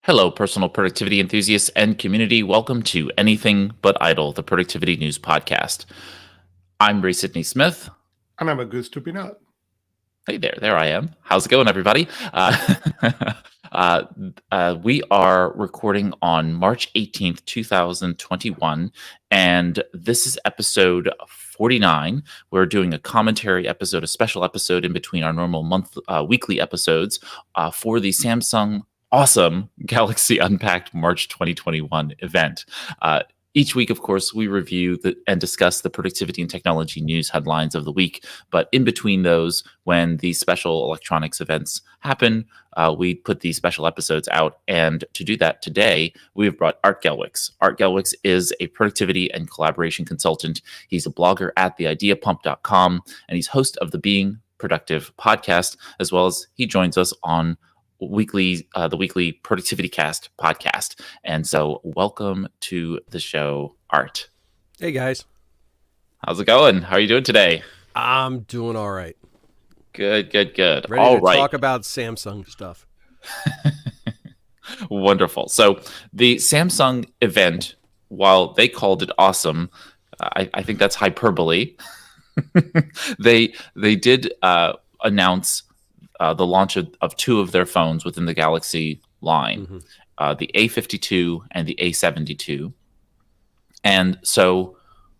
Hello, personal productivity enthusiasts and community. Welcome to Anything But Idle, the Productivity News Podcast. I'm Ray Sidney-Smith. And I'm Augusto Pinaud. Hey there I am. How's it going, everybody? We are recording on March 18th, 2021, and this is episode 49. We're doing a commentary episode, a special episode in between our normal weekly episodes for the Samsung awesome Galaxy Unpacked March 2021 event. Each week, of course, we review and discuss the productivity and technology news headlines of the week. But in between those, when these special electronics events happen, we put these special episodes out. And to do that today, we have brought Art Gelwicks. Art Gelwicks is a productivity and collaboration consultant. He's a blogger at theideapump.com, and he's host of the Being Productive podcast, as well as he joins us on the weekly Productivity Cast podcast. And so welcome to the show, Art. Hey guys. How's it going? How are you doing today? I'm doing all right. Good. Ready all to right. talk about Samsung stuff. Wonderful. So the Samsung event, while they called it awesome, I think that's hyperbole. They did announce the launch of two of their phones within the Galaxy line, the A52 and the A72. And so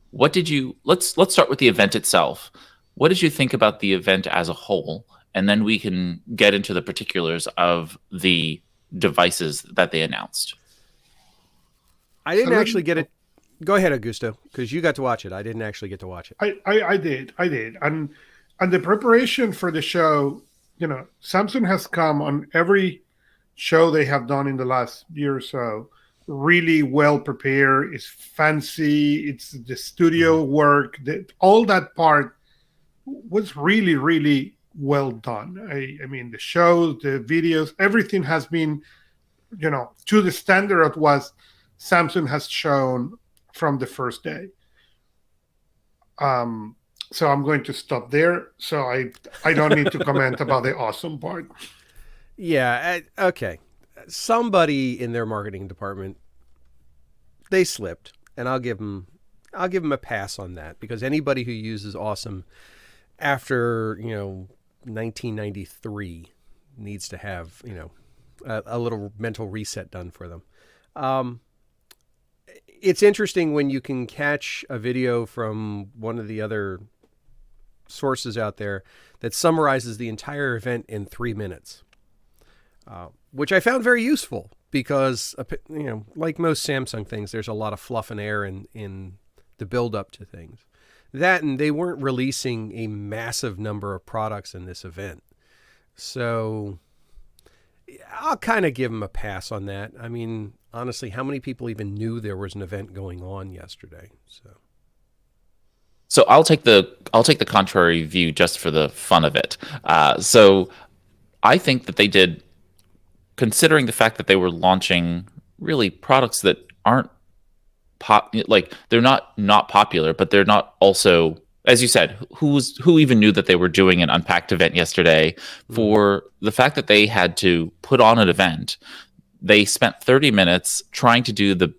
what did you, let's start with the event itself. What did you think about the event as a whole? And then we can get into the particulars of the devices that they announced. I didn't actually get it. Go ahead, Augusto, because you got to watch it. I didn't actually get to watch it. I did. And the preparation for the show, Samsung has come on every show they have done in the last year or so really well prepared. It's fancy. It's the studio work. All that part was really, really well done. I mean, the shows, the videos, everything has been, to the standard of what Samsung has shown from the first day. So I'm going to stop there. So I don't need to comment about the awesome part. Yeah. Okay. Somebody in their marketing department, they slipped, and I'll give them a pass on that, because anybody who uses awesome after 1993 needs to have a little mental reset done for them. It's interesting when you can catch a video from one of the other sources out there that summarizes the entire event in 3 minutes, which I found very useful because, like most Samsung things, there's a lot of fluff and air in the build up to things. That, and they weren't releasing a massive number of products in this event. So I'll kind of give them a pass on that. I mean, honestly, how many people even knew there was an event going on yesterday? So I'll take the contrary view just for the fun of it. So I think that they did, considering the fact that they were launching really products that aren't they're not popular, but they're not also, as you said, who even knew that they were doing an Unpacked event yesterday? For the fact that they had to put on an event, they spent 30 minutes trying to do the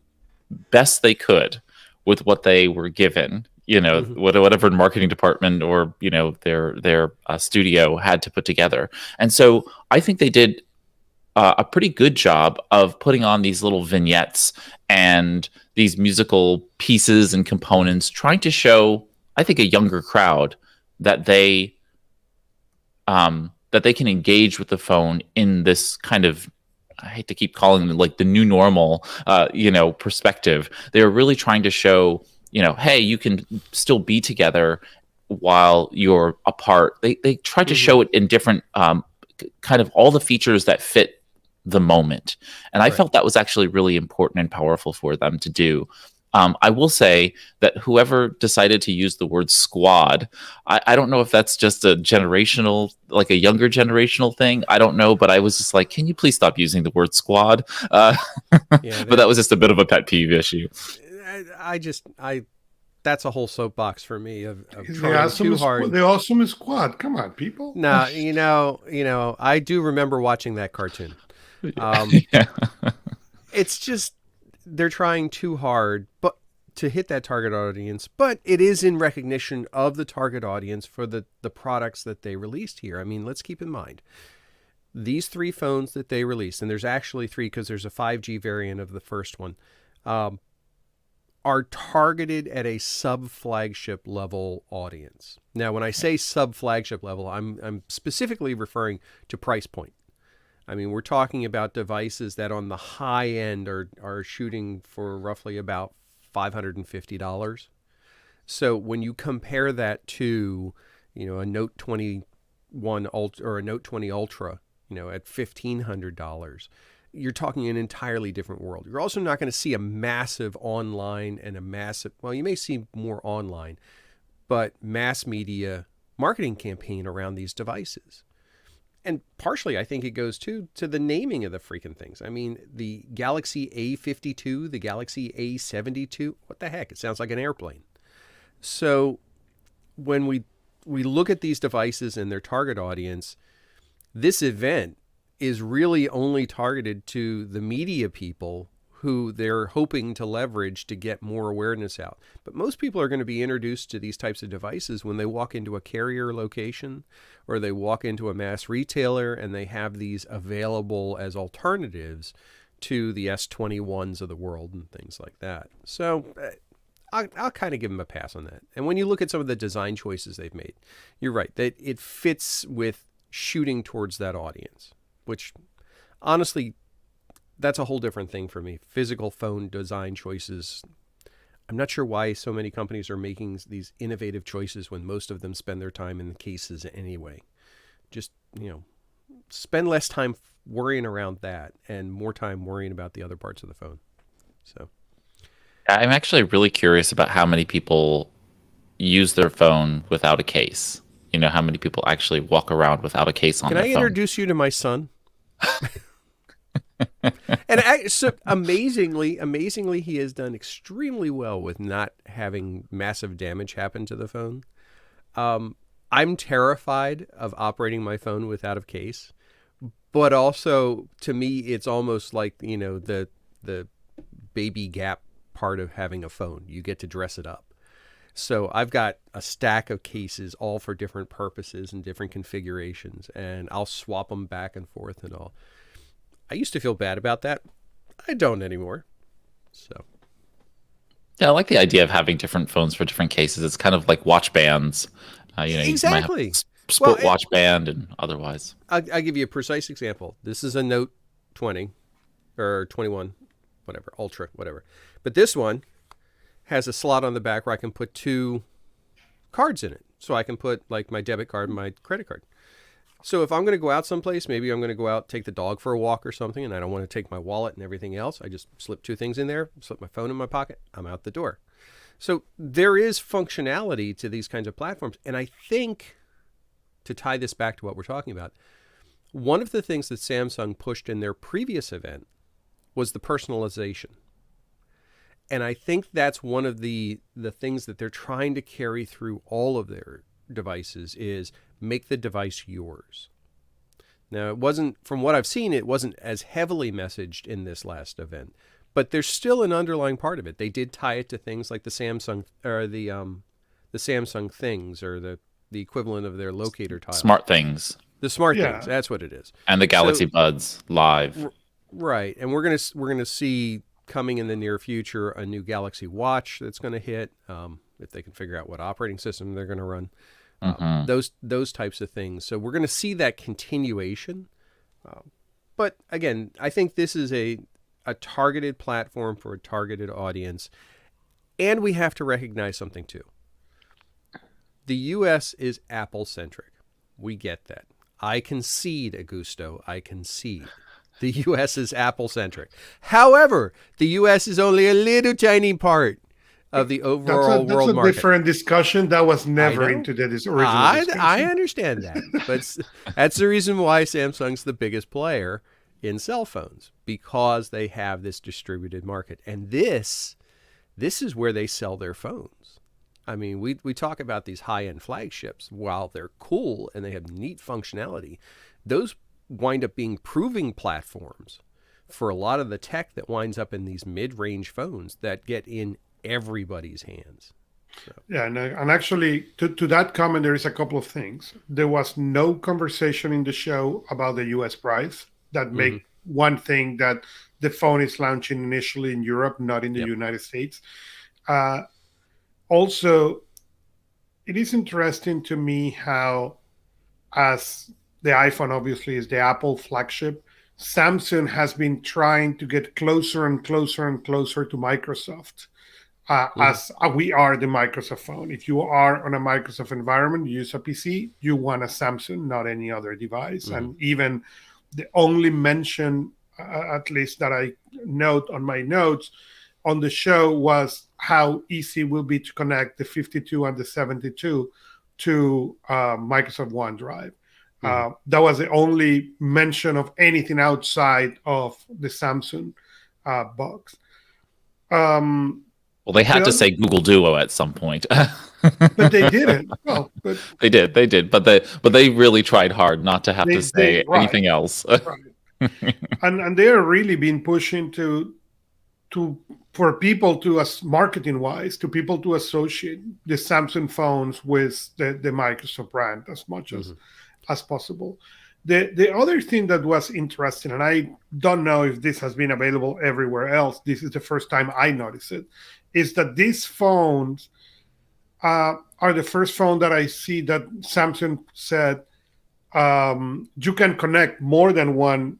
best they could with what they were given, whatever marketing department or, their studio had to put together. And so I think they did a pretty good job of putting on these little vignettes and these musical pieces and components, trying to show, I think, a younger crowd that they can engage with the phone in this kind of, I hate to keep calling it like the new normal, perspective. They're really trying to show, hey, you can still be together while you're apart. They tried to show it in different kind of all the features that fit the moment. And I felt that was actually really important and powerful for them to do. I will say that whoever decided to use the word squad, I don't know if that's just a generational, like a younger generational thing. I don't know, but I was just like, can you please stop using the word squad? But that was just a bit of a pet peeve issue. That's a whole soapbox for me of trying too hard. The awesome squad. Come on, people. No, I do remember watching that cartoon. It's just they're trying too hard, but to hit that target audience. But it is in recognition of the target audience for the products that they released here. I mean, let's keep in mind these 3 phones that they released, and there's actually 3 because there's a 5G variant of the first one, are targeted at a sub-flagship level audience. Now, when I say sub-flagship level, I'm specifically referring to price point. I mean, we're talking about devices that on the high end are shooting for roughly about $550. So when you compare that to, a Note 21 Ultra or a Note 20 Ultra, at $1,500, you're talking an entirely different world. You're also not going to see a massive online and well, you may see more online, but mass media marketing campaign around these devices. And partially, I think it goes to the naming of the freaking things. I mean, the Galaxy A52, the Galaxy A72, what the heck? It sounds like an airplane. So when we look at these devices and their target audience, this event is really only targeted to the media people who they're hoping to leverage to get more awareness out. But most people are going to be introduced to these types of devices when they walk into a carrier location or they walk into a mass retailer and they have these available as alternatives to the S21s of the world and things like that. So I'll kind of give them a pass on that. And when you look at some of the design choices they've made, you're right, that it fits with shooting towards that audience, which honestly, that's a whole different thing for me. Physical phone design choices. I'm not sure why so many companies are making these innovative choices when most of them spend their time in the cases anyway. Just, spend less time worrying around that and more time worrying about the other parts of the phone. So I'm actually really curious about how many people use their phone without a case. How many people actually walk around without a case on their phone. Can I introduce you to my son? And so amazingly, he has done extremely well with not having massive damage happen to the phone. I'm terrified of operating my phone without a case, but also to me, it's almost like the baby gap part of having a phone. You get to dress it up. So I've got a stack of cases all for different purposes and different configurations, and I'll swap them back and forth and all. I used to feel bad about that. I don't anymore. So, yeah, I like the idea of having different phones for different cases. It's kind of like watch bands. Exactly. You might have sport watch band and otherwise. I'll give you a precise example. This is a Note 20 or 21, whatever, Ultra, whatever. But this one has a slot on the back where I can put 2 cards in it. So I can put like my debit card and my credit card. So if I'm going to go out someplace, maybe I'm going to go out, take the dog for a walk or something, and I don't want to take my wallet and everything else. I just slip 2 things in there, slip my phone in my pocket, I'm out the door. So there is functionality to these kinds of platforms. And I think, to tie this back to what we're talking about, one of the things that Samsung pushed in their previous event was the personalization. And I think that's one of the things that they're trying to carry through all of their devices is make the device yours. Now, it wasn't, from what I've seen, it wasn't as heavily messaged in this last event, but there's still an underlying part of it. They did tie it to things like the Samsung or the Samsung Things or the equivalent of their locator tile. Smart Things. The Smart Things, that's what it is. And the Galaxy Buds Live. Right, and we're gonna see coming in the near future a new Galaxy Watch that's going to hit if they can figure out what operating system they're going to run. Those types of things. So we're going to see that continuation. But again, I think this is a targeted platform for a targeted audience. And we have to recognize something too. The U.S. is Apple-centric. We get that. I concede, Augusto. I concede. The U.S. is Apple-centric. However, the U.S. is only a little tiny part of the overall world market. That's a different discussion. That was never into this original discussion. I understand that. But that's the reason why Samsung's the biggest player in cell phones, because they have this distributed market. And this is where they sell their phones. I mean, we talk about these high-end flagships. While they're cool and they have neat functionality, those wind up being proving platforms for a lot of the tech that winds up in these mid-range phones that get in everybody's hands. So. Yeah, and actually, to that comment, there is a couple of things. There was no conversation in the show about the U.S. price. That make one thing that the phone is launching initially in Europe, not in the United States. Also, it is interesting to me how, as the iPhone obviously is the Apple flagship, Samsung has been trying to get closer and closer and closer to Microsoft. As we are the Microsoft phone. If you are on a Microsoft environment, you use a PC, you want a Samsung, not any other device. And even the only mention, at least that I note on my notes on the show, was how easy it will be to connect the 52 and the 72 to Microsoft OneDrive. That was the only mention of anything outside of the Samsung box. Well, they had to say Google Duo at some point, but they didn't. Well, but they did, but they really tried hard not to have to say anything else. Right. and they are really been pushing for people to, as marketing wise, to people to associate the Samsung phones with the Microsoft brand as much as possible. The other thing that was interesting, and I don't know if this has been available everywhere else, this is the first time I noticed it, is that these phones are the first phone that I see that Samsung said you can connect more than one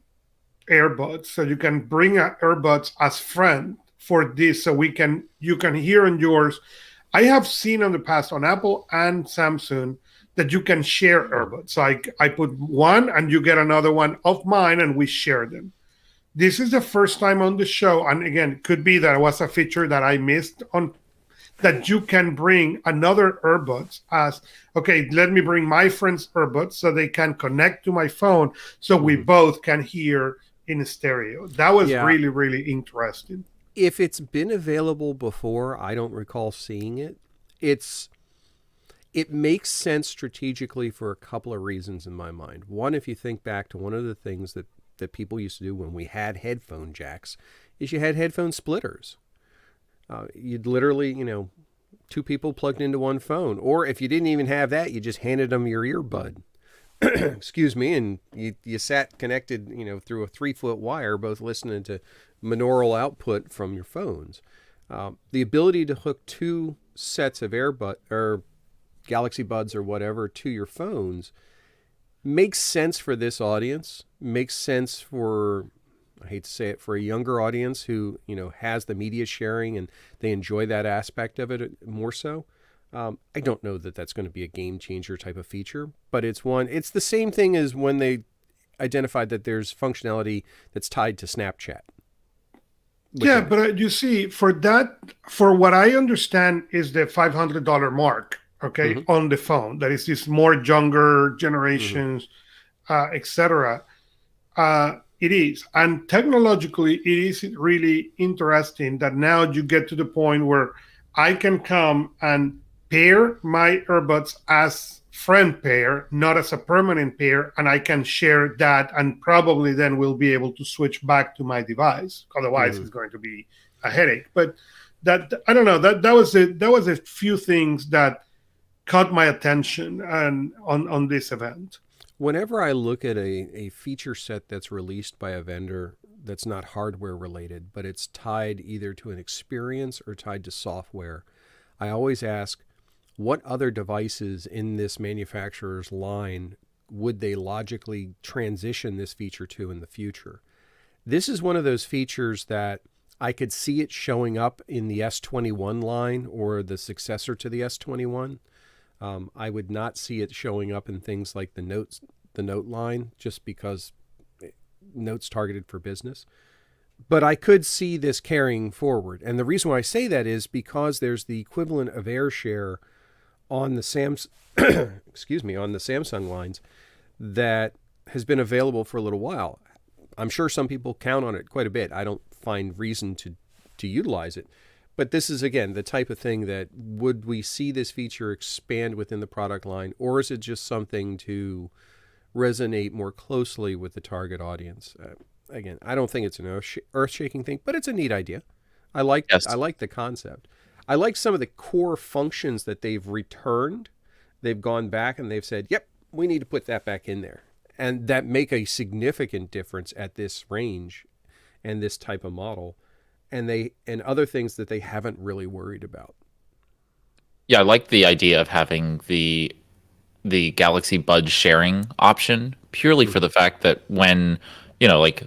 earbuds. So you can bring earbuds as friend for this, so you can hear on yours. I have seen in the past on Apple and Samsung that you can share earbuds. So I put one and you get another one of mine and we share them. This is the first time on the show, and again, could be that it was a feature that I missed on, that you can bring another earbuds as, okay, let me bring my friend's earbuds so they can connect to my phone so we both can hear in stereo. That was really, really interesting. If it's been available before, I don't recall seeing it. It makes sense strategically for a couple of reasons in my mind. One, if you think back to one of the things that people used to do when we had headphone jacks, is you had headphone splitters. You'd literally, two people plugged into one phone. Or if you didn't even have that, you just handed them your earbud. Excuse me, and you sat connected, through a 3-foot wire, both listening to monaural output from your phones. The ability to hook two sets of earbud or Galaxy Buds or whatever to your phones makes sense for this audience, makes sense for, I hate to say it, for a younger audience who, has the media sharing and they enjoy that aspect of it more so. I don't know that that's going to be a game changer type of feature, but it's the same thing as when they identified that there's functionality that's tied to Snapchat. Yeah, but you see, for what I understand is the $500 mark, okay, on the phone. That is this more younger generations, etc. It is. And technologically, it is really interesting that now you get to the point where I can come and pair my earbuds as friend pair, not as a permanent pair, and I can share that, and probably then we'll be able to switch back to my device. Otherwise, it's going to be a headache. But that, I don't know, that was a few things that caught my attention and on this event. Whenever I look at a feature set that's released by a vendor that's not hardware related, but it's tied either to an experience or tied to software, I always ask, what other devices in this manufacturer's line would they logically transition this feature to in the future? This is one of those features that I could see it showing up in the S21 line or the successor to the S21. I would not see it showing up in things like the Note line, just because Note's targeted for business. But I could see this carrying forward. And the reason why I say that is because there's the equivalent of AirShare on the on the Samsung lines that has been available for a little while. I'm sure some people count on it quite a bit. I don't find reason to utilize it. But this is, again, the type of thing that, would we see this feature expand within the product line, or is it just something to resonate more closely with the target audience? again, I don't think it's an earth-shaking thing, but it's a neat idea. I like the concept. I like some of the core functions that they've returned. They've gone back and they've said, "Yep, we need to put that back in there," and that make a significant difference at this range and this type of model, and other things that they haven't really worried about. Yeah, I like the idea of having the Galaxy Buds sharing option purely for the fact that when, like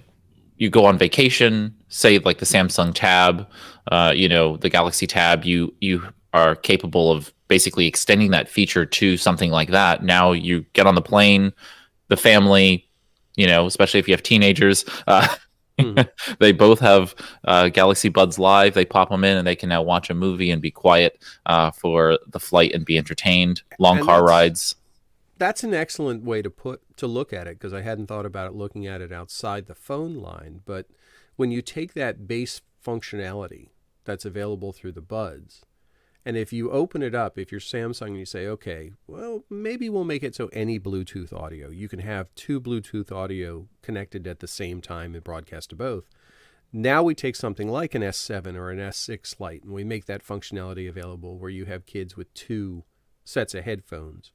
you go on vacation, say like the Samsung Tab, the Galaxy Tab, you are capable of basically extending that feature to something like that. Now you get on the plane, the family, especially if you have teenagers, they both have Galaxy Buds Live. They pop them in and they can now watch a movie and be quiet for the flight and be entertained. Long car rides. That's an excellent way to look at it, because I hadn't thought about it looking at it outside the phone line. But when you take that base functionality that's available through the Buds, and if you open it up, if you're Samsung and you say, okay, well, maybe we'll make it so any Bluetooth audio, you can have two Bluetooth audio connected at the same time and broadcast to both. Now we take something like an S7 or an S6 Lite and we make that functionality available where you have kids with two sets of headphones.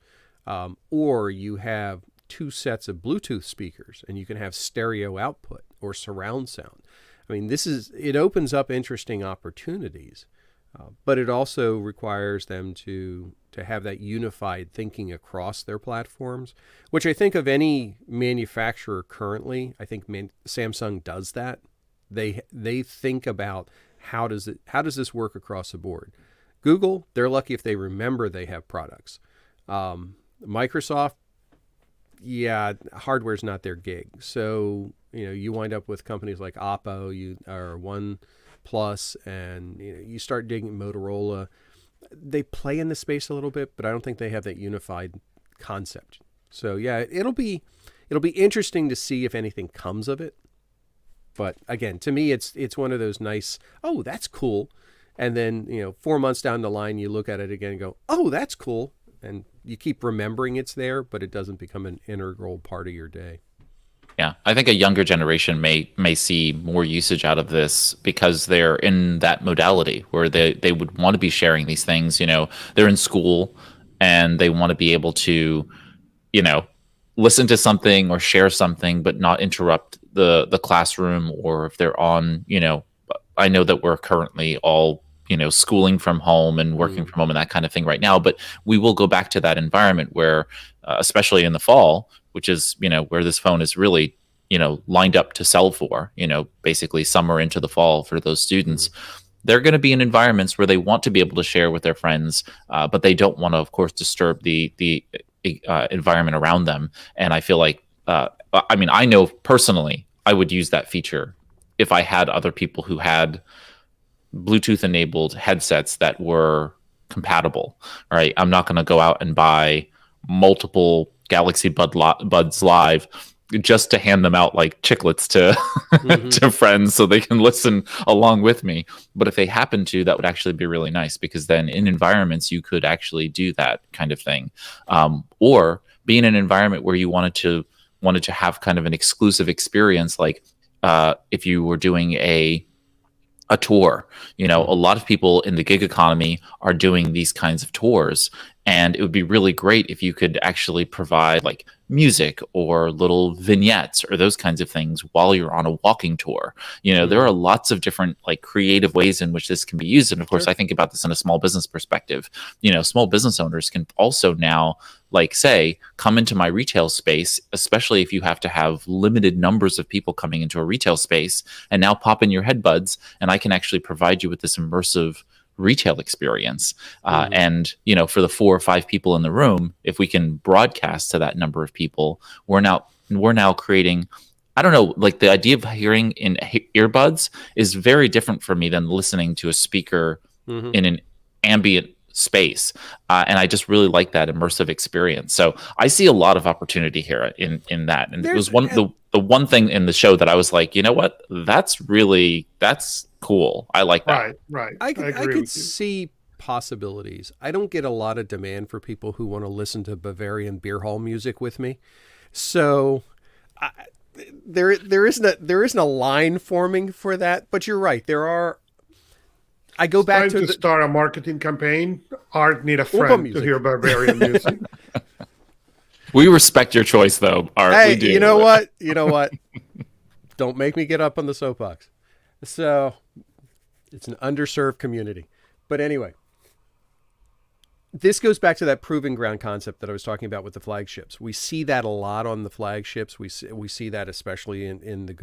Or you have two sets of Bluetooth speakers and you can have stereo output or surround sound. I mean, it opens up interesting opportunities, but it also requires them to have that unified thinking across their platforms, which I think of any manufacturer currently. I think Samsung does that. They think about how does this work across the board. Google, they're lucky if they remember they have products. Microsoft, yeah, hardware's not their gig. So, you wind up with companies like Oppo, or OnePlus, and you start digging Motorola. They play in the space a little bit, but I don't think they have that unified concept. So, yeah, it'll be interesting to see if anything comes of it. But again, to me, it's one of those nice, oh, that's cool. And then, 4 months down the line, you look at it again and go, oh, that's cool. And you keep remembering it's there, but it doesn't become an integral part of your day. Yeah, I think a younger generation may see more usage out of this because they're in that modality where they would want to be sharing these things. They're in school and they want to be able to, listen to something or share something, but not interrupt the classroom. Or if they're on, I know that we're currently all schooling from home and working from home and that kind of thing right now. But we will go back to that environment where, especially in the fall, which is, where this phone is really, lined up to sell for, basically summer into the fall for those students. They're going to be in environments where they want to be able to share with their friends, but they don't want to, of course, disturb the environment around them. And I feel like, I know personally, I would use that feature if I had other people who had Bluetooth enabled headsets that were compatible, right? I'm not going to go out and buy multiple Galaxy Buds Live just to hand them out like chiclets to to friends so they can listen along with me. But if they happen to, that would actually be really nice, because then in environments you could actually do that kind of thing, or be in an environment where you wanted to have kind of an exclusive experience, like if you were doing a tour. A lot of people in the gig economy are doing these kinds of tours, and it would be really great if you could actually provide like music or little vignettes or those kinds of things while you're on a walking tour. There are lots of different like creative ways in which this can be used. And of course, I think about this in a small business perspective. Small business owners can also now, like, say, come into my retail space, especially if you have to have limited numbers of people coming into a retail space, and now pop in your headbuds, and I can actually provide you with this immersive retail experience. And for the 4 or 5 people in the room, if we can broadcast to that number of people, we're now creating, I don't know, like the idea of hearing in earbuds is very different for me than listening to a speaker in an ambient space. And I just really like that immersive experience. So I see a lot of opportunity here in that. And it was the one thing in the show that I was like, you know what, that's cool. I like that. Right. I could see possibilities. I don't get a lot of demand for people who want to listen to Bavarian beer hall music with me. So there isn't a line forming for that, but you're right. There are. I go back to start a marketing campaign. Art need a friend to hear barbarian music. We respect your choice, though, Art. Hey, we do. You know what? Don't make me get up on the soapbox. So, it's an underserved community. But anyway, this goes back to that proving ground concept that I was talking about with the flagships. We see that a lot on the flagships. We see that especially in the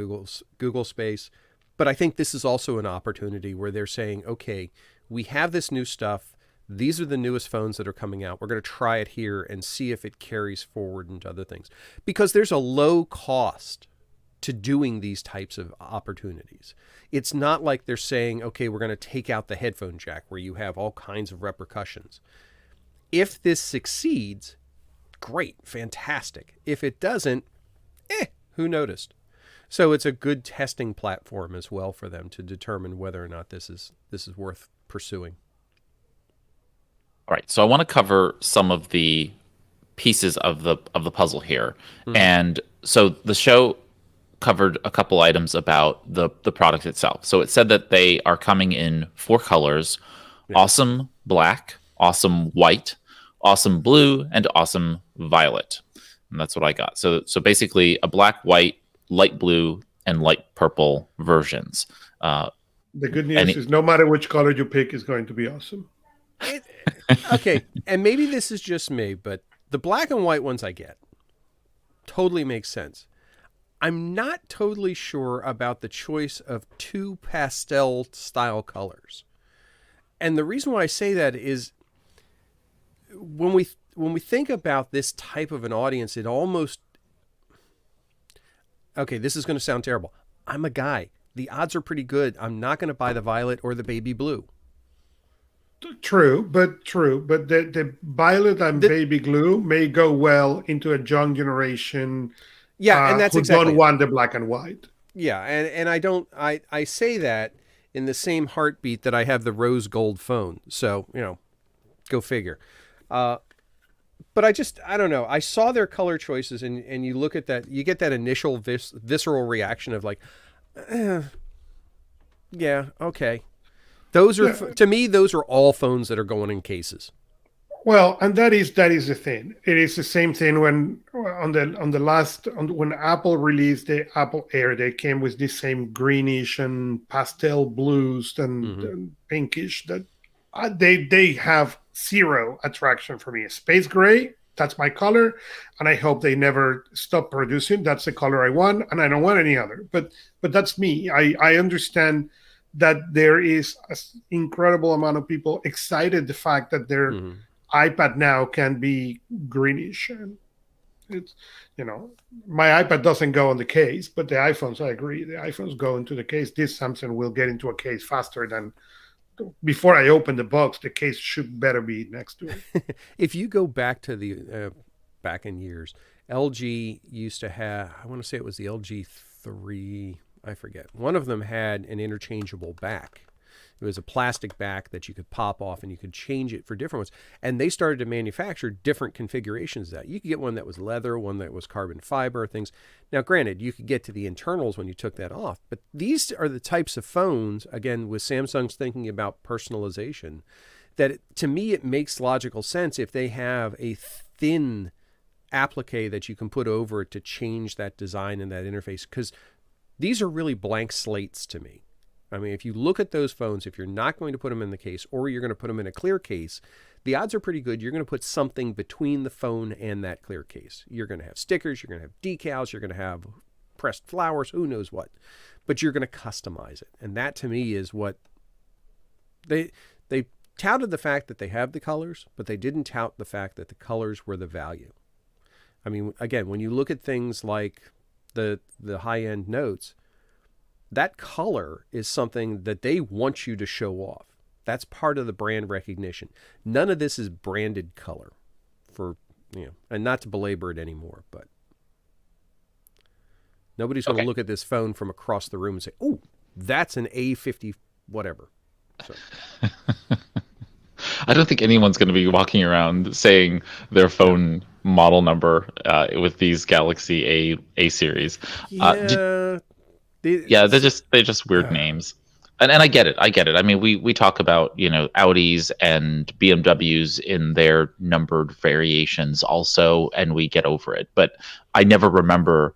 Google space. But I think this is also an opportunity where they're saying, okay, we have this new stuff. These are the newest phones that are coming out. We're going to try it here and see if it carries forward into other things. Because there's a low cost to doing these types of opportunities. It's not like they're saying, okay, we're going to take out the headphone jack where you have all kinds of repercussions. If this succeeds, great, fantastic. If it doesn't, who noticed? So it's a good testing platform as well for them to determine whether or not this is worth pursuing. All right, so I want to cover some of the pieces of the puzzle here. Mm-hmm. And so the show covered a couple items about the product itself. So it said that they are coming in 4 colors: awesome black, awesome white, awesome blue, and awesome violet. And that's what I got. So basically a black, white, light blue, and light purple versions. The good news is no matter which color you pick is going to be awesome. Okay, and maybe this is just me, but the black and white ones I get. Totally makes sense. I'm not totally sure about the choice of 2 pastel style colors. And the reason why I say that is when we think about this type of an audience, it almost... Okay, this is going to sound terrible. I'm a guy. The odds are pretty good. I'm not going to buy the violet or the baby blue. True, but the violet and baby blue may go well into a young generation. Yeah, and that's who exactly don't want the black and white. Yeah, and I don't. I say that in the same heartbeat that I have the rose gold phone. So go figure. But I don't know. I saw their color choices, and you look at that, you get that initial visceral reaction of like, yeah, okay. Those are to me, those are all phones that are going in cases. Well, and that is the thing. It is the same thing when when Apple released the Apple Air, they came with the same greenish and pastel blues and pinkish that they have zero attraction for me. Space gray, that's my color, and I hope they never stop producing. That's the color I want, and I don't want any other. But that's me. I understand that there is an incredible amount of people excited the fact that their iPad now can be greenish. And it's, my iPad doesn't go on the case, but the iPhones, I agree, the iPhones go into the case. This Samsung will get into a case faster than before I open the box. The case should better be next to it. If you go back to the back in years, LG used to have, I want to say it was the LG 3, I forget. One of them had an interchangeable back. It was a plastic back that you could pop off and you could change it for different ones. And they started to manufacture different configurations of that. You could get one that was leather, one that was carbon fiber, things. Now, granted, you could get to the internals when you took that off. But these are the types of phones, again, with Samsung's thinking about personalization, that to me, it makes logical sense if they have a thin applique that you can put over it to change that design and that interface. Because these are really blank slates to me. I mean, if you look at those phones, if you're not going to put them in the case or you're going to put them in a clear case, the odds are pretty good you're going to put something between the phone and that clear case. You're going to have stickers, you're going to have decals, you're going to have pressed flowers, who knows what. But you're going to customize it. And that to me is what they touted, the fact that they have the colors, but they didn't tout the fact that the colors were the value. I mean, again, when you look at things like the high-end notes, that color is something that they want you to show off. That's part of the brand recognition. None of this is branded color for, and not to belabor it anymore, but nobody's going to look at this phone from across the room and say, oh, that's an A50 whatever. So. I don't think anyone's going to be walking around saying their phone model number with these Galaxy A series. Yeah, They're just weird names. And I get it. I mean, we talk about, Audis and BMWs in their numbered variations also, and we get over it. But I never remember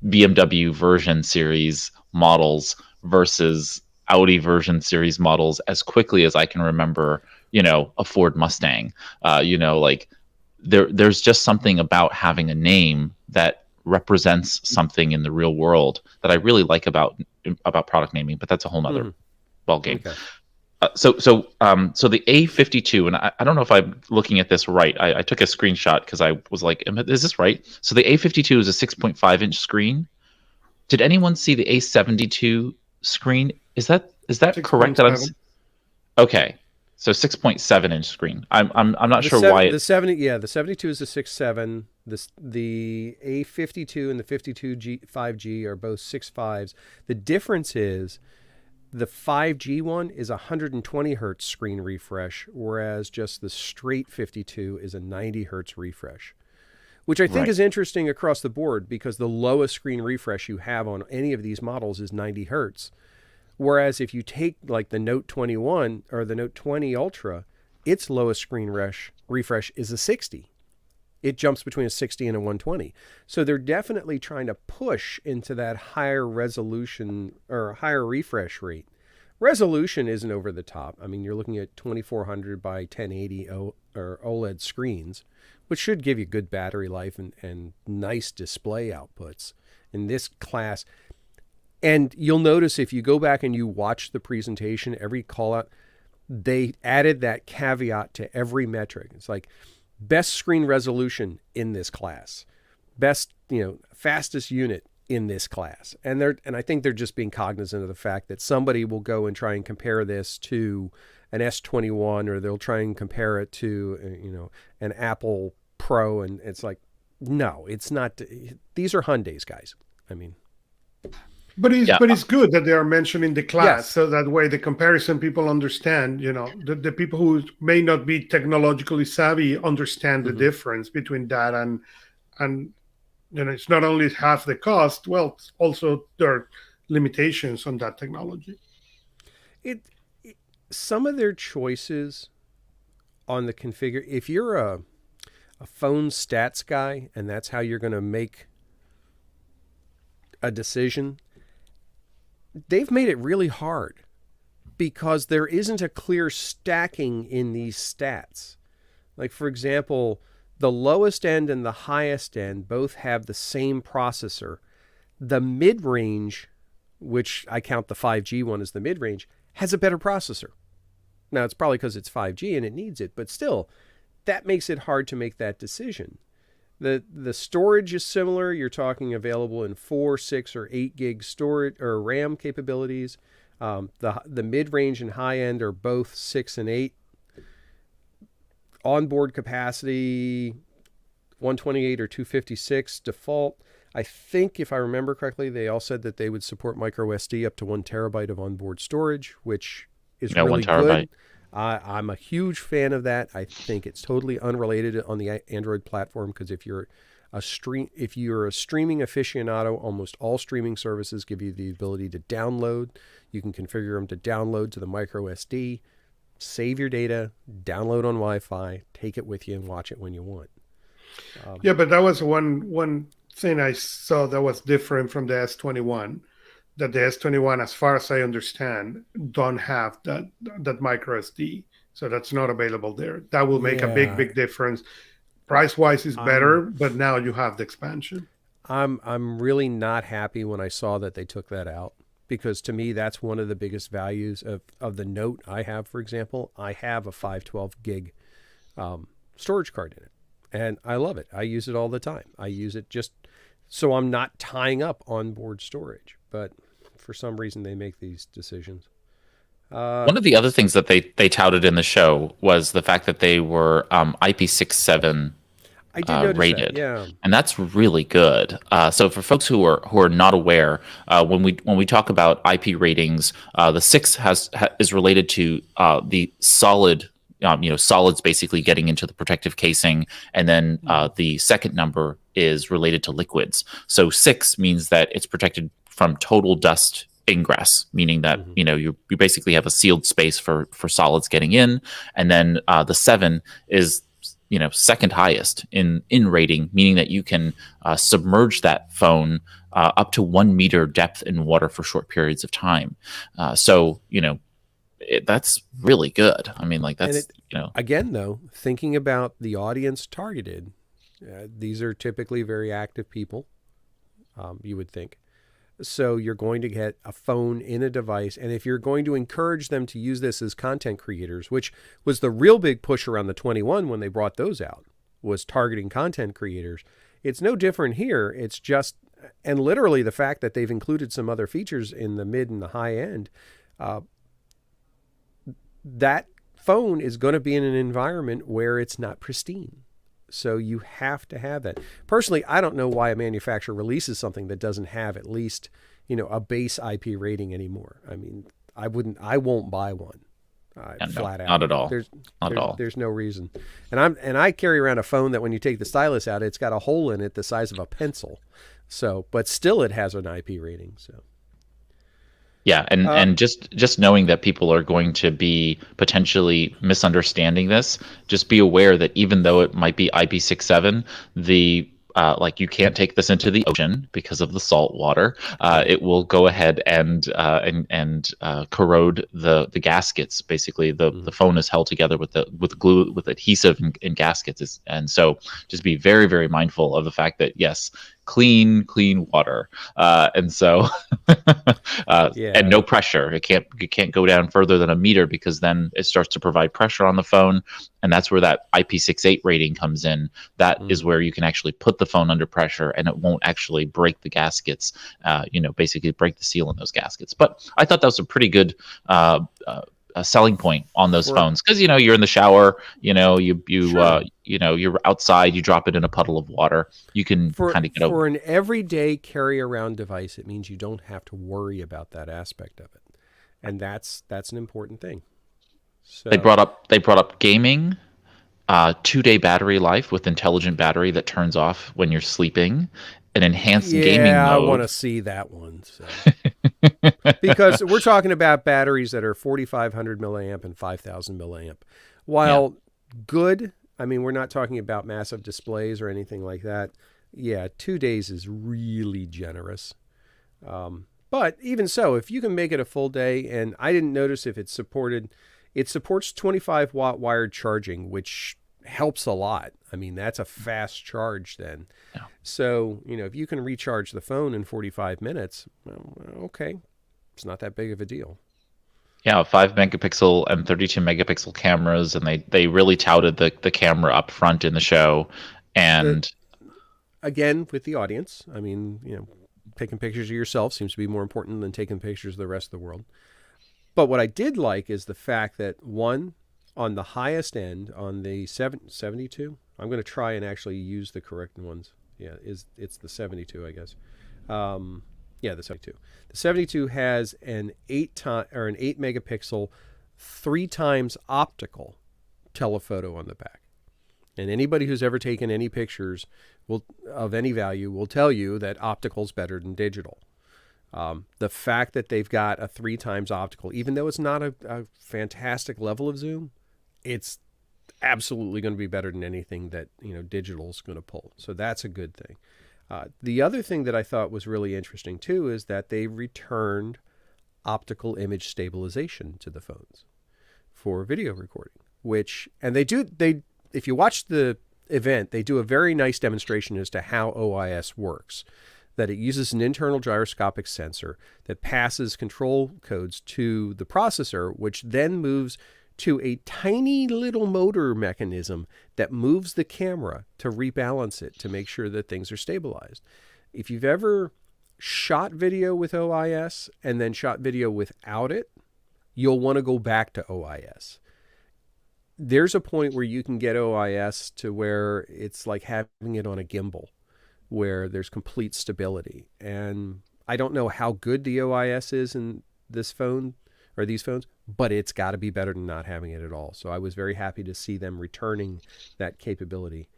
BMW version series models versus Audi version series models as quickly as I can remember, a Ford Mustang. Like there's just something about having a name that represents something in the real world that I really like about product naming, but that's a whole nother ball game. Okay. So the A52, and I don't know if I'm looking at this right. I took a screenshot because I was like, is this right? So the A52 is a 6.5-inch screen. Did anyone see the A72 screen? Is that correct? Okay. So 6.7-inch screen. I'm not sure why the 72 is a 6.7. The A52 and the 52G 5G are both 6.5s. The difference is the 5G one is a 120 hertz screen refresh, whereas just the straight 52 is a 90 hertz refresh, which I think is interesting across the board because the lowest screen refresh you have on any of these models is 90 hertz. Whereas if you take like the Note 21 or the Note 20 Ultra, its lowest screen refresh is a 60. It jumps between a 60 and a 120. So they're definitely trying to push into that higher resolution or higher refresh rate. Resolution isn't over the top. I mean, you're looking at 2400 by 1080 or OLED screens, which should give you good battery life and nice display outputs in this class. And you'll notice if you go back and you watch the presentation, every call out, they added that caveat to every metric. It's like best screen resolution in this class, best, fastest unit in this class. And I think they're just being cognizant of the fact that somebody will go and try and compare this to an S21, or they'll try and compare it to, an Apple Pro. And it's like, no, it's not. These are Hyundais, guys. I mean, but it's good that they are mentioning the class, so that way the comparison people understand. The people who may not be technologically savvy understand the difference between that and it's not only half the cost. Well, also there are limitations on that technology. Some of their choices on the configure. If you're a phone stats guy and that's how you're going to make a decision, they've made it really hard because there isn't a clear stacking in these stats. Like, for example, the lowest end and the highest end both have the same processor. The mid-range, which I count the 5G one as the mid-range, has a better processor. Now, it's probably because it's 5G and it needs it, but still, that makes it hard to make that decision. The storage is similar. You're talking available in 4, 6, or 8 gig storage or RAM capabilities. The mid-range and high-end are both 6 and 8. Onboard capacity, 128 or 256 default. I think, if I remember correctly, they all said that they would support micro SD up to 1 terabyte of onboard storage, which is really 1 terabyte. Good. I'm a huge fan of that. I think it's totally unrelated on the Android platform because if you're a streaming aficionado, almost all streaming services give you the ability to download. You can configure them to download to the micro SD, save your data, download on Wi-Fi, take it with you, and watch it when you want. But that was one thing I saw that was different from the S21. That the S21, as far as I understand, don't have that micro SD, so that's not available there. That will make a big difference. Price-wise is better, but now you have the expansion. I'm really not happy when I saw that they took that out, because to me that's one of the biggest values of the Note I have. For example, I have a 512 gig storage card in it, and I love it. I use it all the time. I use it just so I'm not tying up onboard storage, but for some reason they make these decisions. One of the other things that they touted in the show was the fact that they were IP67 rated, and that's really good. So for folks who are not aware, when we talk about IP ratings, the 6 is related to the solid solids basically getting into the protective casing. And then the second number is related to liquids. So 6 means that it's protected from total dust ingress, meaning that you basically have a sealed space for solids getting in. And then the 7 is second highest in rating, meaning that you can submerge that phone up to 1 meter depth in water for short periods of time. That's really good. I mean, like that's again, though, thinking about the audience targeted, these are typically very active people, you would think. So you're going to get a phone in a device, and if you're going to encourage them to use this as content creators, which was the real big push around the 21 when they brought those out, was targeting content creators. It's no different here. It's just, and literally the fact that they've included some other features in the mid and the high end, that phone is going to be in an environment where it's not pristine. So you have to have that. Personally, I don't know why a manufacturer releases something that doesn't have at least, a base IP rating anymore. I mean, I won't buy one. Flat out. Not at all. Not at all. There's no reason. And I carry around a phone that when you take the stylus out, it's got a hole in it the size of a pencil. So, but still it has an IP rating. So. Yeah, and just knowing that people are going to be potentially misunderstanding this, just be aware that even though it might be IP67, the you can't take this into the ocean because of the salt water. It will go ahead and corrode the gaskets. Basically, the phone is held together with glue, with adhesive and gaskets, and so just be very, very mindful of the fact that yes, clean water, and so and no pressure. It can't go down further than a meter because then it starts to provide pressure on the phone, and that's where that IP68 rating comes in. That is where you can actually put the phone under pressure and it won't actually break the gaskets. Basically break the seal in those gaskets. But I thought that was a pretty good a selling point on those phones because you're in the shower, you're outside, you drop it in a puddle of water, you can kind of get over. For an everyday carry around device, it means you don't have to worry about that aspect of it, and that's an important thing. So they brought up gaming, 2-day battery life with intelligent battery that turns off when you're sleeping, an enhanced gaming mode. I want to see that one. So. Because we're talking about batteries that are 4,500 milliamp and 5,000 milliamp. While good, I mean, we're not talking about massive displays or anything like that. Yeah, 2 days is really generous. But even so, if you can make it a full day, and I didn't notice if it supports 25 watt wired charging, which helps a lot. I mean, that's a fast charge then. Yeah. So, if you can recharge the phone in 45 minutes, well, okay, it's not that big of a deal. Yeah, 5 megapixel and 32 megapixel cameras, and they really touted the camera up front in the show. And again, with the audience, I mean, taking pictures of yourself seems to be more important than taking pictures of the rest of the world. But what I did like is the fact that on the highest end, on the 72, I'm going to try and actually use the correct ones. Yeah, it's the 72, I guess. The 72. The 72 has an 8 megapixel, 3 times optical telephoto on the back. And anybody who's ever taken any pictures of any value will tell you that optical's better than digital. The fact that they've got a 3 times optical, even though it's not a fantastic level of zoom, it's absolutely going to be better than anything that digital is going to pull. So that's a good thing. The other thing that I thought was really interesting too is that they returned optical image stabilization to the phones for video recording. If you watch the event, they do a very nice demonstration as to how OIS works. That it uses an internal gyroscopic sensor that passes control codes to the processor, which then moves to a tiny little motor mechanism that moves the camera to rebalance it to make sure that things are stabilized. If you've ever shot video with OIS and then shot video without it, you'll want to go back to OIS. There's a point where you can get OIS to where it's like having it on a gimbal, where there's complete stability. And I don't know how good the OIS is in this phone or these phones, but it's got to be better than not having it at all. So I was very happy to see them returning that capability.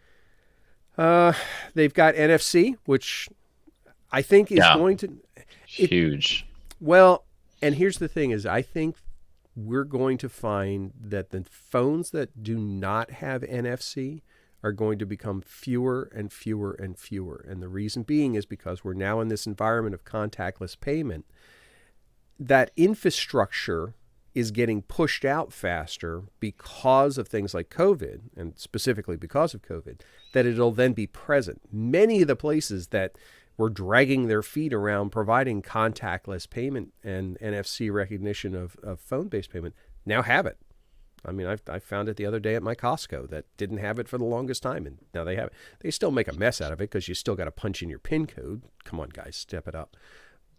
They've got NFC, which I think is going to... Huge. Well, and here's the thing is I think we're going to find that the phones that do not have NFC are going to become fewer and fewer and fewer. And the reason being is because we're now in this environment of contactless payment. That infrastructure is getting pushed out faster because of things like COVID, and specifically because of COVID, that it'll then be present. Many of the places that were dragging their feet around providing contactless payment and NFC recognition of phone-based payment now have it. I mean, I found it the other day at my Costco that didn't have it for the longest time, and now they have it. They still make a mess out of it because you still got to punch in your PIN code. Come on, guys, step it up.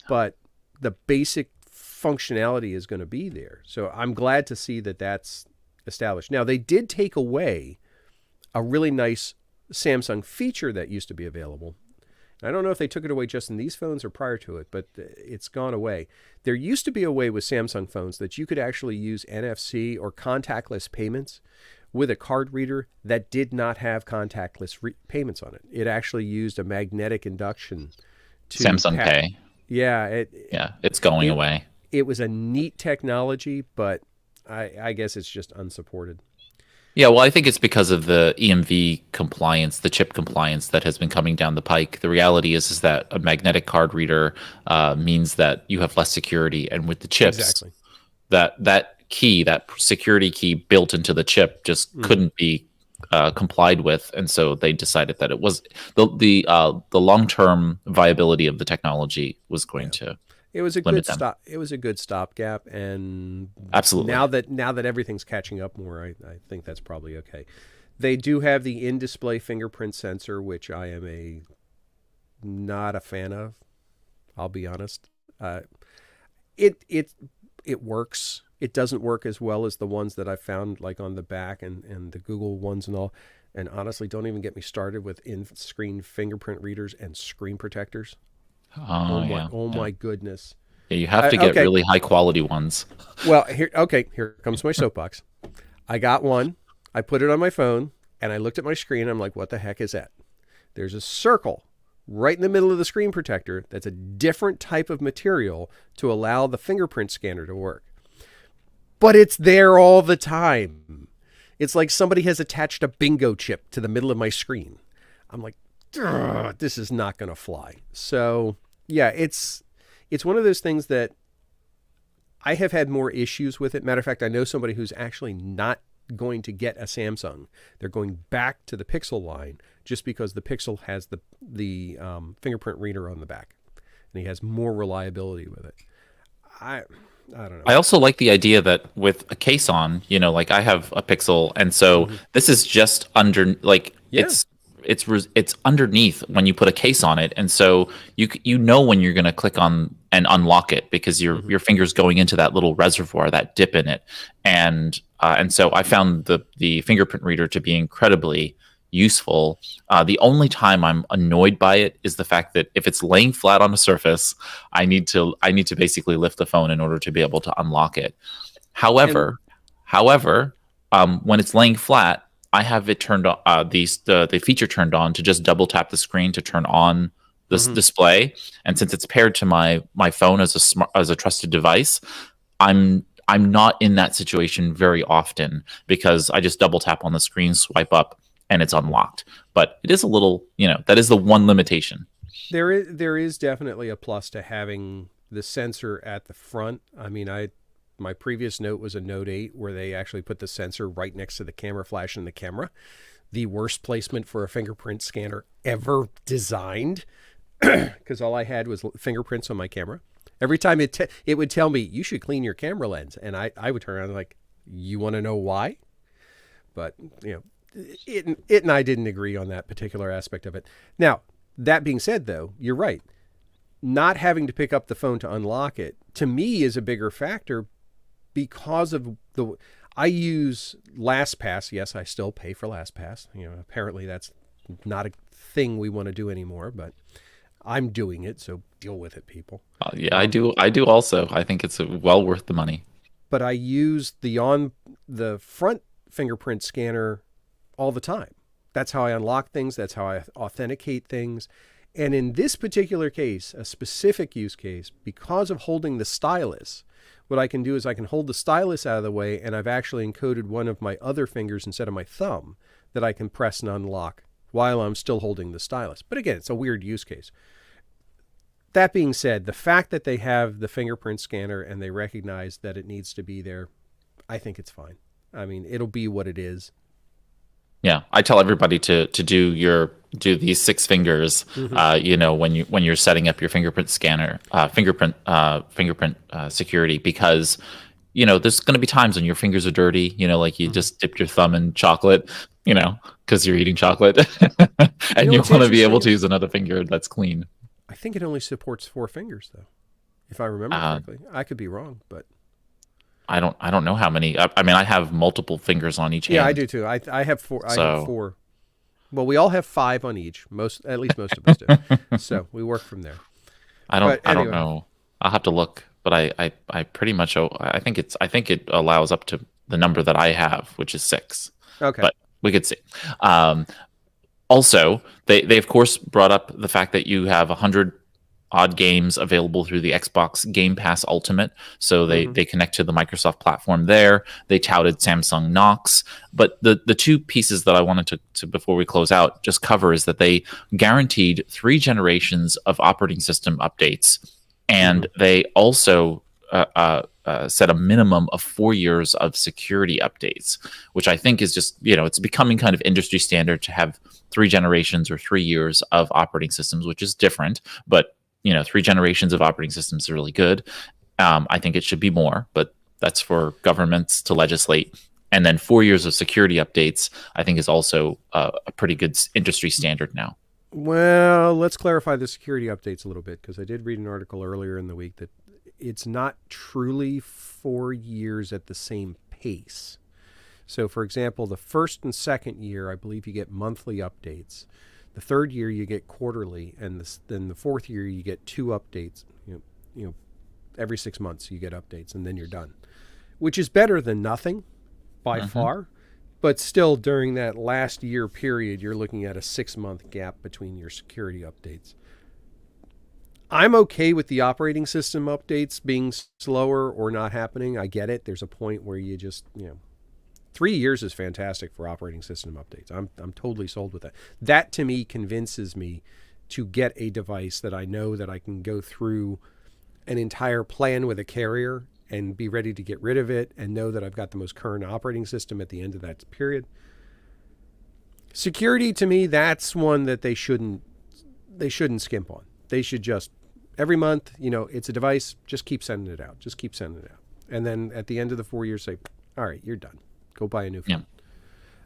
But the basic functionality is going to be there. So I'm glad to see that that's established. Now, they did take away a really nice Samsung feature that used to be available. I don't know if they took it away just in these phones or prior to it, but it's gone away. There used to be a way with Samsung phones that you could actually use NFC or contactless payments with a card reader that did not have contactless payments on it. It actually used a magnetic induction to Samsung Pay. Yeah. It's going away. It was a neat technology, but I guess it's just unsupported. Yeah, well, I think it's because of the EMV compliance, the chip compliance that has been coming down the pike. The reality is that a magnetic card reader means that you have less security, and with the chips, that key, that security key built into the chip, just couldn't be complied with, and so they decided that it was the long-term viability of the technology was going to. It was a good stop. It was a good stopgap, and absolutely now that everything's catching up more, I think that's probably okay. They do have the in-display fingerprint sensor, which I am not a fan of. I'll be honest. It works. It doesn't work as well as the ones that I found, like on the back and the Google ones and all. And honestly, don't even get me started with in-screen fingerprint readers and screen protectors. Oh my goodness. Yeah, you have to get really high quality ones. Well, here comes my soapbox. I got one. I put it on my phone and I looked at my screen. I'm like, what the heck is that? There's a circle right in the middle of the screen protector that's a different type of material to allow the fingerprint scanner to work. But it's there all the time. It's like somebody has attached a bingo chip to the middle of my screen. I'm like, this is not going to fly. So yeah, it's one of those things that I have had more issues with it. Matter of fact, I know somebody who's actually not going to get a Samsung. They're going back to the Pixel line just because the Pixel has the fingerprint reader on the back, and he has more reliability with it. I don't know. I also like the idea that with a case on, like I have a Pixel, and so this is just under, like, it's underneath when you put a case on it, and so you know when you're going to click on and unlock it because your finger's going into that little reservoir, that dip in it, and so I found the fingerprint reader to be incredibly useful. The only time I'm annoyed by it is the fact that if it's laying flat on a surface, I need to basically lift the phone in order to be able to unlock it. However, when it's laying flat, I have it turned on, the feature turned on to just double tap the screen to turn on this display. And since it's paired to my phone as a trusted device, I'm not in that situation very often because I just double tap on the screen, swipe up, and it's unlocked. But it is a little, that is the one limitation. There is definitely a plus to having the sensor at the front. I mean, my previous Note was a Note 8 where they actually put the sensor right next to the camera flash in the camera. The worst placement for a fingerprint scanner ever designed because all I had was fingerprints on my camera. Every time it would tell me, you should clean your camera lens. And I would turn around like, you want to know why? But, it and I didn't agree on that particular aspect of it. Now, that being said, though, you're right. Not having to pick up the phone to unlock it, to me, is a bigger factor because of I use LastPass. Yes, I still pay for LastPass. Apparently that's not a thing we want to do anymore, but I'm doing it, so deal with it, people. Yeah, I do also. I think it's well worth the money. but I use the front fingerprint scanner all the time. That's how I unlock things. That's how I authenticate things. And in this particular case, a specific use case, because of holding the stylus, what I can do is I can hold the stylus out of the way, and I've actually encoded one of my other fingers instead of my thumb that I can press and unlock while I'm still holding the stylus. But again, it's a weird use case. That being said, the fact that they have the fingerprint scanner and they recognize that it needs to be there, I think it's fine. I mean, it'll be what it is. Yeah, I tell everybody to do these 6 fingers. When you're setting up your fingerprint scanner, fingerprint security, because there's going to be times when your fingers are dirty. Like you just dipped your thumb in chocolate. Because you're eating chocolate, and you want to be able to use another finger that's clean. I think it only supports 4 fingers, though, if I remember correctly. I could be wrong, but I don't know how many. I mean, I have multiple fingers on each hand. Yeah, I do too. I have 4. I have 4. Well, we all have 5 on each. At least most of us do. So we work from there. I don't know. I'll have to look, but I pretty much I think it allows up to the number that I have, which is 6. Okay, but we could see. Also, they of course brought up the fact that you have 100 odd games available through the Xbox Game Pass Ultimate. So they connect to the Microsoft platform there. They touted Samsung Knox. But the 2 pieces that I wanted to before we close out just cover is that they guaranteed 3 generations of operating system updates. And they also set a minimum of 4 years of security updates, which I think is just, it's becoming kind of industry standard to have 3 generations or 3 years of operating systems, which is different. But 3 generations of operating systems is really good. I think it should be more, but that's for governments to legislate. And then 4 years of security updates, I think, is also a pretty good industry standard now. Well, let's clarify the security updates a little bit, because I did read an article earlier in the week that it's not truly 4 years at the same pace. So, for example, the first and second year, I believe you get monthly updates. The third year you get quarterly, and then the fourth year you get 2 updates. Every 6 months you get updates, and then you're done, which is better than nothing by far. But still, during that last year period, you're looking at a 6-month gap between your security updates. I'm okay with the operating system updates being slower or not happening. I get it. There's a point where you just 3 years is fantastic for operating system updates. I'm totally sold with that. That to me convinces me to get a device that I know that I can go through an entire plan with a carrier and be ready to get rid of it and know that I've got the most current operating system at the end of that period. Security to me, that's one that they shouldn't skimp on. They should just every month, it's a device, just keep sending it out. Just keep sending it out. And then at the end of the 4 years say, all right, you're done. Go buy a new phone.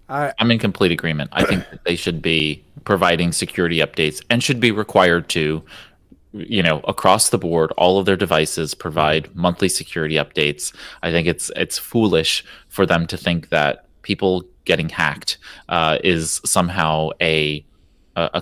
Yeah. I'm in complete agreement. I think that they should be providing security updates and should be required to, across the board, all of their devices provide monthly security updates. I think it's foolish for them to think that people getting hacked is somehow a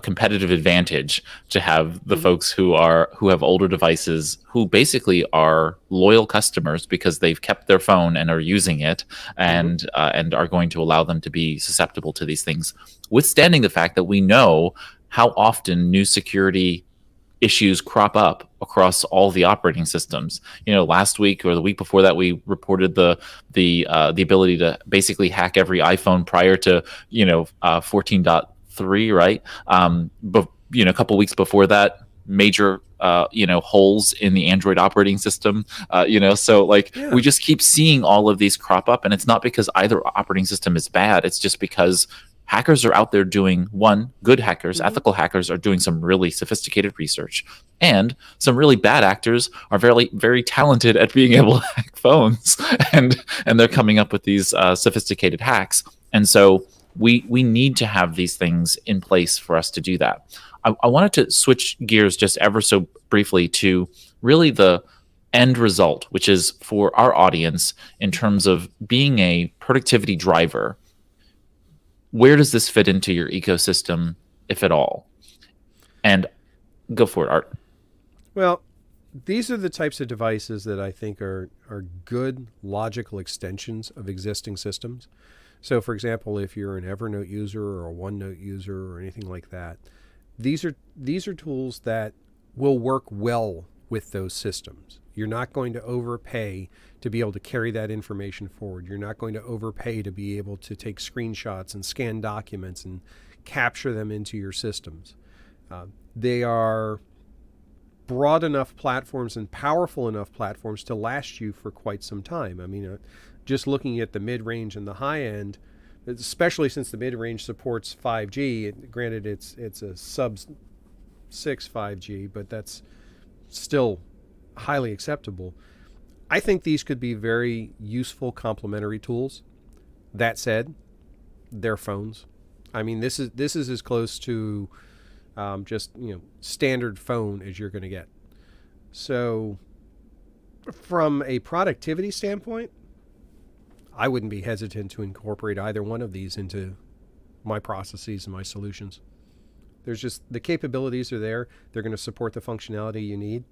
competitive advantage to have the folks who have older devices, who basically are loyal customers because they've kept their phone and are using it, and are going to allow them to be susceptible to these things, withstanding the fact that we know how often new security issues crop up across all the operating systems. Last week or the week before that, we reported the ability to basically hack every iPhone prior to 14.3, right? But a couple weeks before that, major holes in the Android operating system. We just keep seeing all of these crop up, and it's not because either operating system is bad. It's just because hackers are out there doing, good hackers, ethical hackers are doing some really sophisticated research, and some really bad actors are very, very talented at being able to hack phones, and they're coming up with these sophisticated hacks. And so we need to have these things in place for us to do that. I wanted to switch gears just ever so briefly to really the end result, which is for our audience in terms of being a productivity driver. Where does this fit into your ecosystem, if at all? And go for it, Art. Well, these are the types of devices that I think are good logical extensions of existing systems. So, for example, if you're an Evernote user or a OneNote user or anything like that, these are tools that will work well with those systems. You're not going to overpay to be able to carry that information forward. You're not going to overpay to be able to take screenshots and scan documents and capture them into your systems. They are broad enough platforms and powerful enough platforms to last you for quite some time. I mean, just looking at the mid-range and the high-end, especially since the mid-range supports 5G, granted it's a sub-6 5G, but that's still highly acceptable. I think these could be very useful complementary tools. That said, they're phones. I mean, this is as close to just standard phone as you're going to get. So, from a productivity standpoint, I wouldn't be hesitant to incorporate either one of these into my processes and my solutions. There's just the capabilities are there. They're going to support the functionality you need.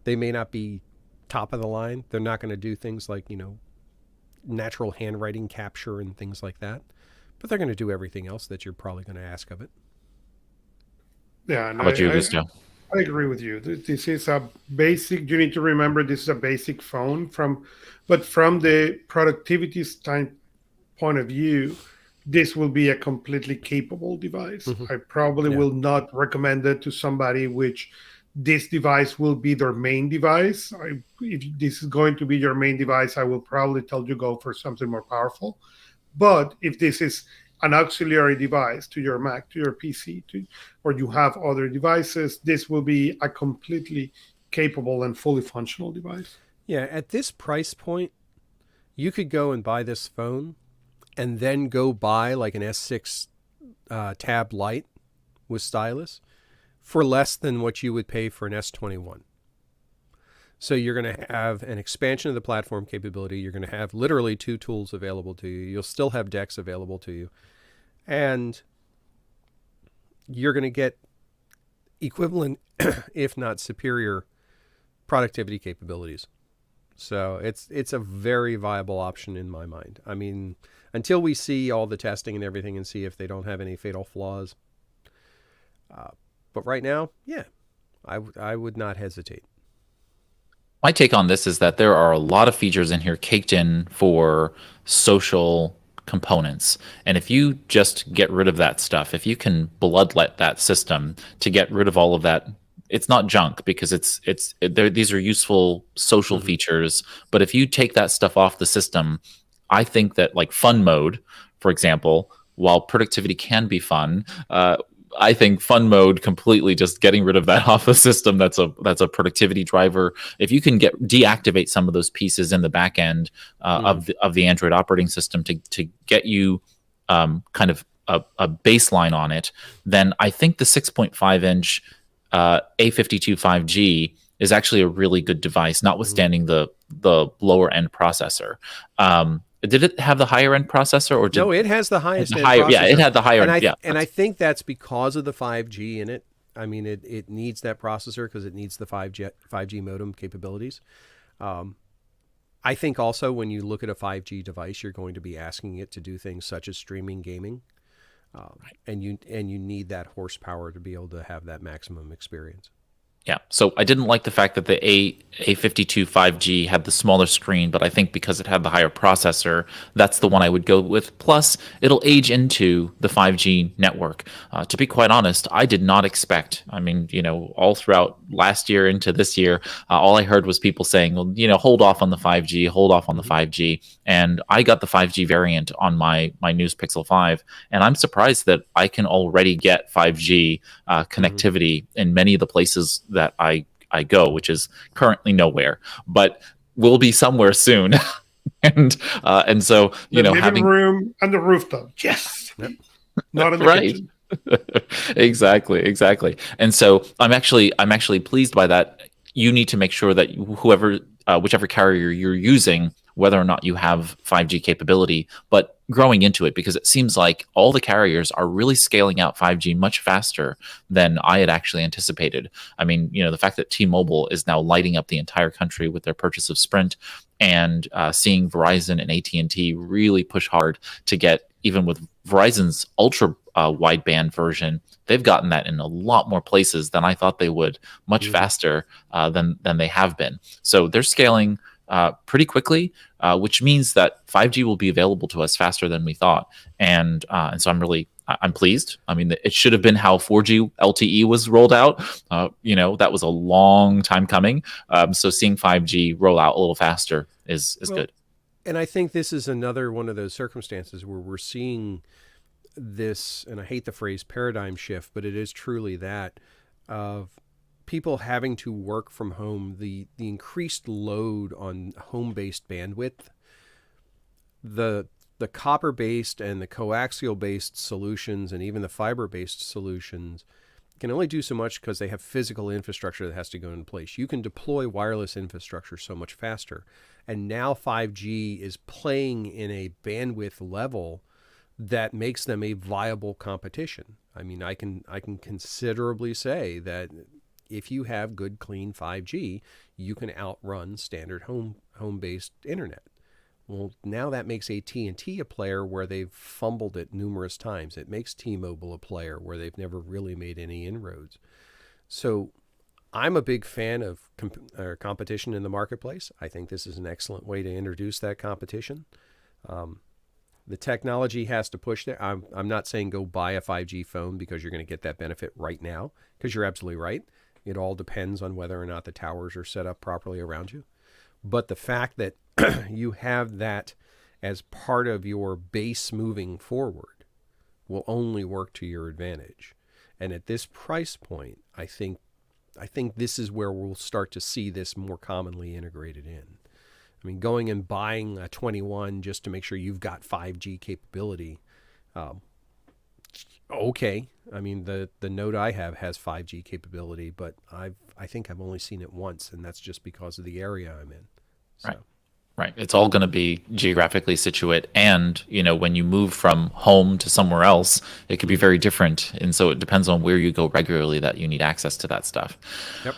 They may not be top of the line. They're not going to do things like, natural handwriting capture and things like that. But they're going to do everything else that you're probably going to ask of it. Yeah. And How about you, Augusto? I agree with you. This is a basic, you need to remember this is a basic phone but from the productivity point of view, this will be a completely capable device. Mm-hmm. I probably will not recommend it to somebody which this device will be their main device. If this is going to be your main device, I will probably tell you go for something more powerful. But if this is an auxiliary device to your Mac, to your PC, or you have other devices, this will be a completely capable and fully functional device. Yeah, at this price point, you could go and buy this phone and then go buy like an S6 Tab Lite with stylus for less than what you would pay for an S21. So you're going to have an expansion of the platform capability. You're going to have literally two tools available to you. You'll still have DeX available to you. And you're going to get equivalent, if not superior, productivity capabilities. So it's a very viable option in my mind. I mean, until we see all the testing and everything and see if they don't have any fatal flaws. But right now, yeah, I would not hesitate. My take on this is that there are a lot of features in here caked in for social components. And if you just get rid of that stuff, if you can bloodlet that system to get rid of all of that, it's not junk because these are useful social features. But if you take that stuff off the system, I think that like fun mode, for example, while productivity can be fun, I think fun mode completely just getting rid of that off the system. That's a productivity driver. If you can deactivate some of those pieces in the back end of the Android operating system to get you kind of a baseline on it, then I think the 6.5-inch A52 5G is actually a really good device, notwithstanding the lower end processor. Did it have the higher end processor, or no? It has the highest end processor. Yeah, it had the higher end. And I think that's because of the 5G in it. I mean, it needs that processor because it needs the 5G modem capabilities. I think also when you look at a 5G device, you're going to be asking it to do things such as streaming gaming, and you need that horsepower to be able to have that maximum experience. Yeah, so I didn't like the fact that the A52 5G had the smaller screen, but I think because it had the higher processor, that's the one I would go with. Plus, it'll age into the 5G network. To be quite honest, I did not expect, all throughout last year into this year, all I heard was people saying, well, hold off on the 5G, hold off on the 5G. And I got the 5G variant on my News Pixel 5, and I'm surprised that I can already get 5G connectivity in many of the places that I go, which is currently nowhere, but will be somewhere soon. and so the living room and the rooftop, yes, not in the kitchen. Exactly. And so I'm actually pleased by that. You need to make sure that whichever carrier you're using whether or not you have 5G capability, but growing into it, because it seems like all the carriers are really scaling out 5G much faster than I had actually anticipated. I mean, the fact that T-Mobile is now lighting up the entire country with their purchase of Sprint, and seeing Verizon and AT&T really push hard to get, even with Verizon's ultra wideband version, they've gotten that in a lot more places than I thought they would, much faster than they have been. So they're scaling pretty quickly, which means that 5G will be available to us faster than we thought. And so I'm pleased. I mean, it should have been how 4G LTE was rolled out. That was a long time coming. So seeing 5G roll out a little faster is good. And I think this is another one of those circumstances where we're seeing this, and I hate the phrase paradigm shift, but it is truly that, of people having to work from home, the increased load on home-based bandwidth, the copper-based and the coaxial-based solutions, and even the fiber-based solutions, can only do so much because they have physical infrastructure that has to go into place. You can deploy wireless infrastructure so much faster. And now 5G is playing in a bandwidth level that makes them a viable competition. I mean, I can considerably say that if you have good, clean 5G, you can outrun standard home-based internet. Well, now that makes AT&T a player where they've fumbled it numerous times. It makes T-Mobile a player where they've never really made any inroads. So I'm a big fan of competition in the marketplace. I think this is an excellent way to introduce that competition. The technology has to push there. I'm not saying go buy a 5G phone because you're going to get that benefit right now, because you're absolutely right. It all depends on whether or not the towers are set up properly around you. But the fact that you have that as part of your base moving forward will only work to your advantage. And at this price point, I think this is where we'll start to see this more commonly integrated in. I mean, going and buying a 21 just to make sure you've got 5G capability, okay. I mean, the Note I have has 5G capability, but I think I've only seen it once, and that's just because of the area I'm in. So. Right. It's all going to be geographically situate. And, when you move from home to somewhere else, it could be very different. And so it depends on where you go regularly that you need access to that stuff. Yep.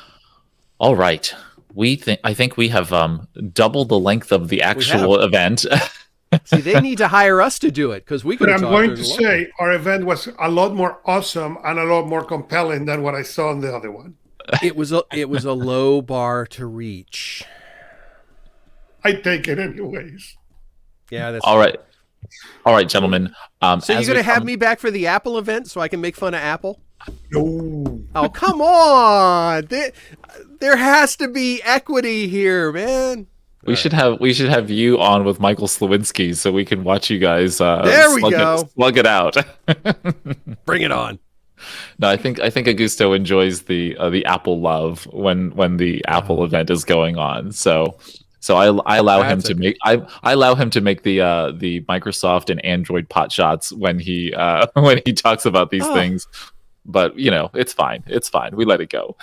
All right. I think we have doubled the length of the actual event. See, they need to hire us to do it, because we could. But I'm going to say our event was a lot more awesome and a lot more compelling than what I saw in the other one. It was a low bar to reach. I take it anyways. Yeah, that's all right. All right, gentlemen. So you're going to have me back for the Apple event so I can make fun of Apple? No. Oh, come on. There has to be equity here, man. We should have you on with Michael Slawinski so we can watch you guys there we go. Slug it out. Bring it on. No, I think Augusto enjoys the Apple love when the Apple event is going on. So I allow him to make the Microsoft and Android pot shots when he talks about these things. But it's fine. It's fine. We let it go.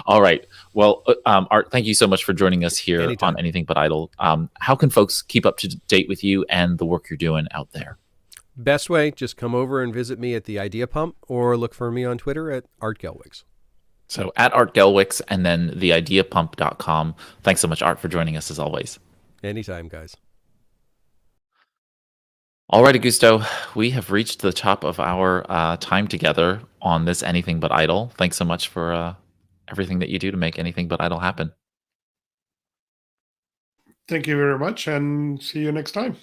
All right. Well, Art, thank you so much for joining us here Anytime. on Anything But Idle. How can folks keep up to date with you and the work you're doing out there? Best way, just come over and visit me at the Idea Pump, or look for me on Twitter at Art Gelwigs. So at Art Gelwigs, and then theideapump.com. Thanks so much, Art, for joining us as always. Anytime, guys. All right, Augusto, we have reached the top of our time together on this Anything But Idle. Thanks so much for everything that you do to make Anything But Idle happen. Thank you very much, and see you next time.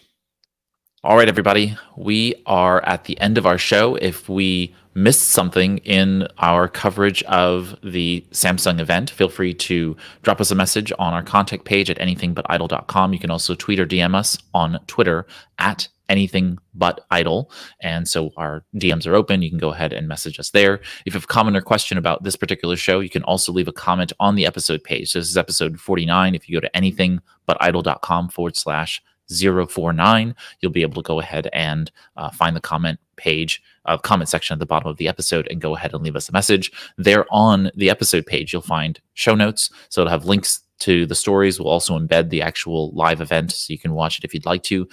All right, everybody. We are at the end of our show. If we missed something in our coverage of the Samsung event, feel free to drop us a message on our contact page at anythingbutidle.com. You can also tweet or DM us on Twitter at anythingbutidle. And so our DMs are open. You can go ahead and message us there. If you have a comment or question about this particular show, you can also leave a comment on the episode page. So this is episode 49. If you go to anythingbutidle.com/049, you'll be able to go ahead and find the comment page, comment section at the bottom of the episode, and go ahead and leave us a message. There on the episode page, you'll find show notes. So it'll have links to the stories. We'll also embed the actual live event so you can watch it if you'd like to.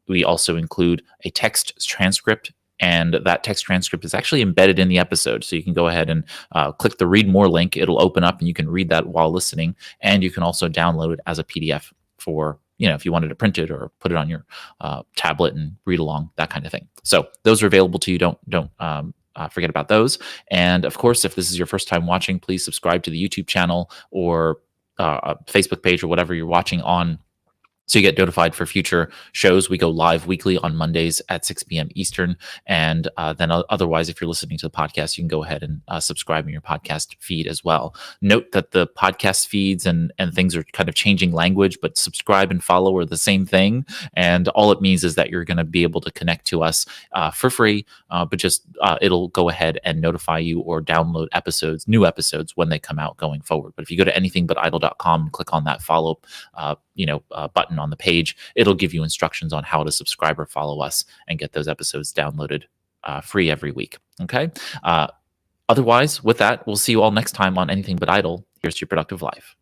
We also include a text transcript, and that text transcript is actually embedded in the episode. So you can go ahead and click the read more link. It'll open up and you can read that while listening. And you can also download it as a PDF for, if you wanted to print it or put it on your tablet and read along, that kind of thing. So those are available to you. Don't forget about those. And of course, if this is your first time watching, please subscribe to the YouTube channel or a Facebook page or whatever you're watching on, so you get notified for future shows. We go live weekly on Mondays at 6 p.m. Eastern. And then otherwise, if you're listening to the podcast, you can go ahead and subscribe in your podcast feed as well. Note that the podcast feeds and things are kind of changing language, but subscribe and follow are the same thing. And all it means is that you're going to be able to connect to us for free, but just it'll go ahead and notify you or download new episodes when they come out going forward. But if you go to anythingbutidle.com and click on that follow button on the page, it'll give you instructions on how to subscribe or follow us and get those episodes downloaded free every week. Okay. Otherwise, with that, we'll see you all next time on Anything But Idle. Here's to your productive life.